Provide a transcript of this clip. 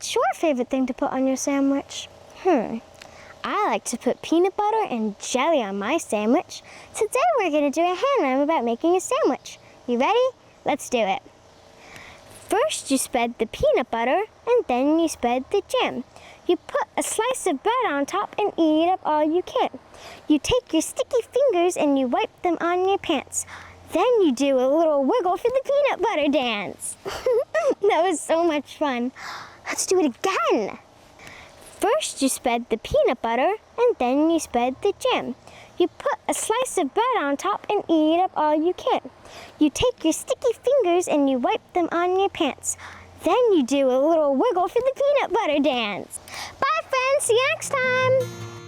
What's your favorite thing to put on your sandwich? I like to put peanut butter and jelly on my sandwich. Today we're going to do a hand rhyme about making a sandwich. You ready? Let's do it. First you spread the peanut butter and then you spread the jam. You put a slice of bread on top and eat up all you can. You take your sticky fingers and you wipe them on your pants. Then you do a little wiggle for the peanut butter dance. That was so much fun. Let's do it again. First you spread the peanut butter and then you spread the jam. You put a slice of bread on top and eat up all you can. You take your sticky fingers and you wipe them on your pants. Then you do a little wiggle for the peanut butter dance. Bye friends, see you next time.